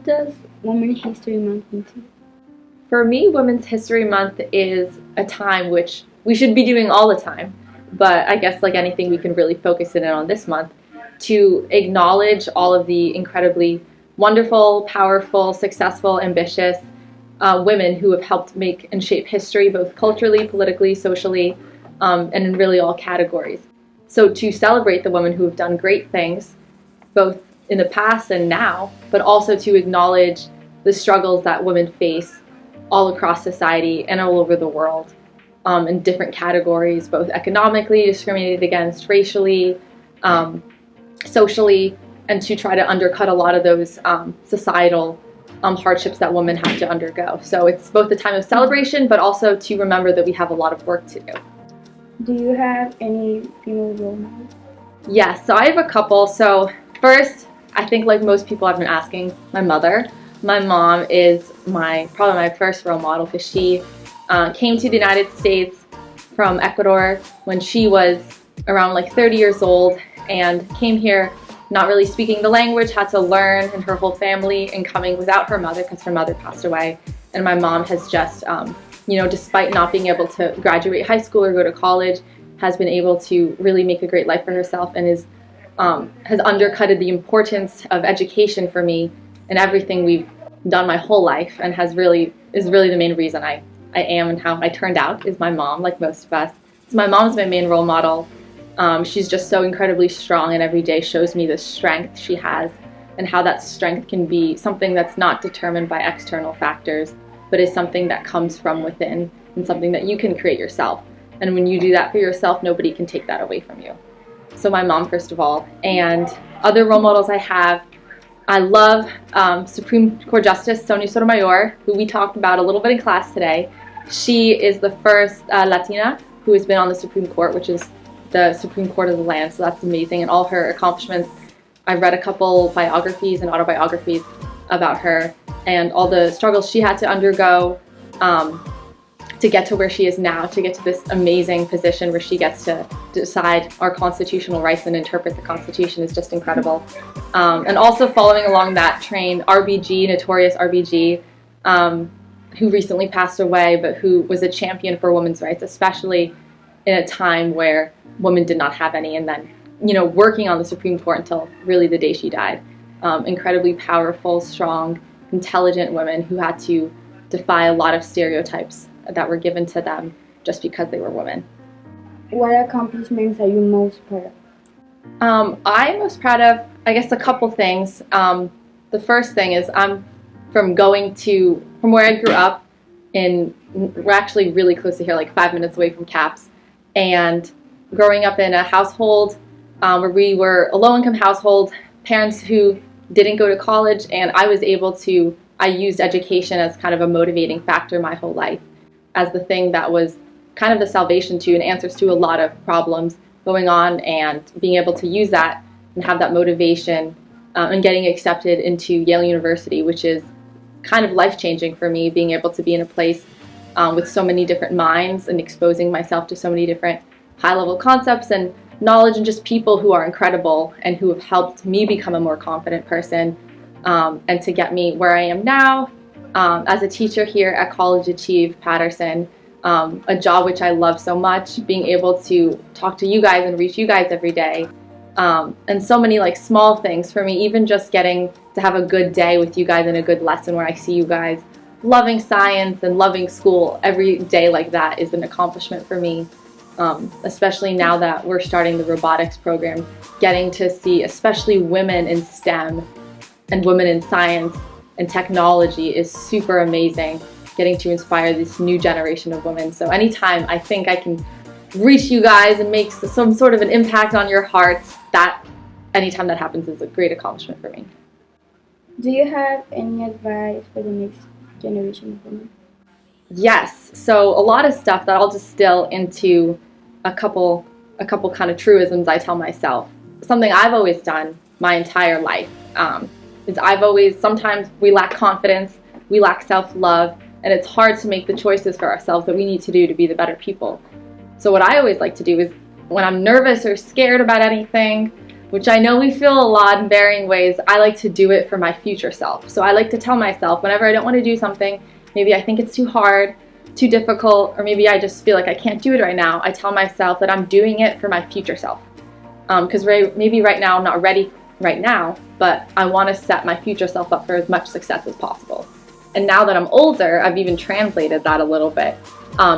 does Women's History Month mean to you? For me, Women's History Month is a time which we should be doing all the time, but I guess like anything, we can really focus in on this month to acknowledge all of the incredibly wonderful, powerful, successful, ambitious women who have helped make and shape history, both culturally, politically, socially, and in really all categories. So to celebrate the women who have done great things, both in the past and now, but also to acknowledge the struggles that women face all across society and all over the world, in different categories, both economically, discriminated against, racially, socially, and to try to undercut a lot of those societal hardships that women have to undergo. So it's both a time of celebration, but also to remember that we have a lot of work to do. Do you have any female role models? Yes, so I have a couple. So first, I think like most people have been asking, my mother. My mom is probably my first role model because she came to the United States from Ecuador when she was around like 30 years old and came here not really speaking the language, had to learn, and her whole family, and coming without her mother because her mother passed away. And my mom has just, despite not being able to graduate high school or go to college, has been able to really make a great life for herself and has undercutted the importance of education for me and everything we've done my whole life, and is really the main reason I am and how I turned out is my mom, like most of us. So my mom's my main role model. She's just so incredibly strong and every day shows me the strength she has and how that strength can be something that's not determined by external factors, but is something that comes from within and something that you can create yourself. And when you do that for yourself, nobody can take that away from you. So my mom, first of all. And other role models I love Supreme Court Justice Sonia Sotomayor, who we talked about a little bit in class today. She is the first Latina who has been on the Supreme Court, which is the Supreme Court of the land, so that's amazing. And all her accomplishments, I've read a couple biographies and autobiographies about her and all the struggles she had to undergo to get to where she is now, to get to this amazing position where she gets to decide our constitutional rights and interpret the Constitution is just incredible. And also following along that train, RBG, notorious RBG, who recently passed away, but who was a champion for women's rights, especially in a time where women did not have any, and then, working on the Supreme Court until really the day she died. Incredibly powerful, strong, intelligent women who had to defy a lot of stereotypes that were given to them just because they were women. What accomplishments are you most proud of? I'm most proud of, I guess, a couple things. The first thing is I'm from where I grew up, we're actually really close to here, like 5 minutes away from CAPS, and growing up in a household where we were a low-income household, parents who didn't go to college, and I used education as kind of a motivating factor my whole life, as the thing that was kind of the salvation to and answers to a lot of problems going on, and being able to use that and have that motivation and getting accepted into Yale University, which is kind of life-changing for me, being able to be in a place with so many different minds and exposing myself to so many different high-level concepts and knowledge and just people who are incredible and who have helped me become a more confident person, and to get me where I am now as a teacher here at College Achieve Patterson, a job which I love so much, being able to talk to you guys and reach you guys every day, and so many like small things for me, even just getting to have a good day with you guys and a good lesson where I see you guys loving science and loving school every day like that is an accomplishment for me. Especially now that we're starting the robotics program, getting to see especially women in STEM and women in science and technology is super amazing, getting to inspire this new generation of women. So anytime I think I can reach you guys and make some sort of an impact on your hearts, anytime that happens is a great accomplishment for me. Do you have any advice for the next generation of women? Yes, so a lot of stuff that I'll distill into a couple kind of truisms I tell myself. Something I've always done my entire life is sometimes we lack confidence, we lack self-love, and it's hard to make the choices for ourselves that we need to do to be the better people. So what I always like to do is when I'm nervous or scared about anything, which I know we feel a lot in varying ways, I like to do it for my future self. So I like to tell myself whenever I don't want to do something, maybe I think it's too hard, too difficult, or maybe I just feel like I can't do it right now, I tell myself that I'm doing it for my future self. Because maybe right now I'm not ready right now, but I want to set my future self up for as much success as possible. And now that I'm older, I've even translated that a little bit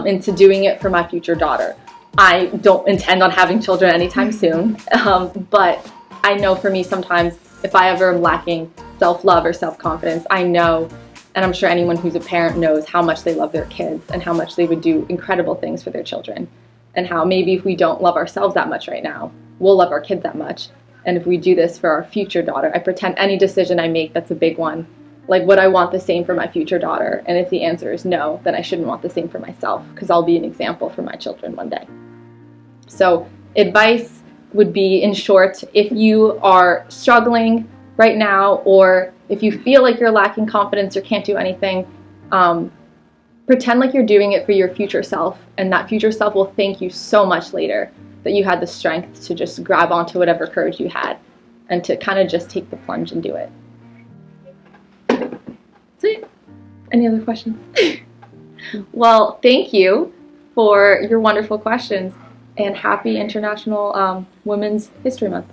into doing it for my future daughter. I don't intend on having children anytime soon, but I know for me sometimes if I ever am lacking self-love or self-confidence, I know, and I'm sure anyone who's a parent knows how much they love their kids and how much they would do incredible things for their children, and how maybe if we don't love ourselves that much right now, we'll love our kids that much. And if we do this for our future daughter, I pretend any decision I make that's a big one, like would I want the same for my future daughter? And if the answer is no, then I shouldn't want the same for myself, because I'll be an example for my children one day. So advice would be, in short, if you are struggling right now, or if you feel like you're lacking confidence or can't do anything, pretend like you're doing it for your future self, and that future self will thank you so much later that you had the strength to just grab onto whatever courage you had and to kind of just take the plunge and do it. Sweet. Any other questions? Well, thank you for your wonderful questions, and happy International Women's History Month.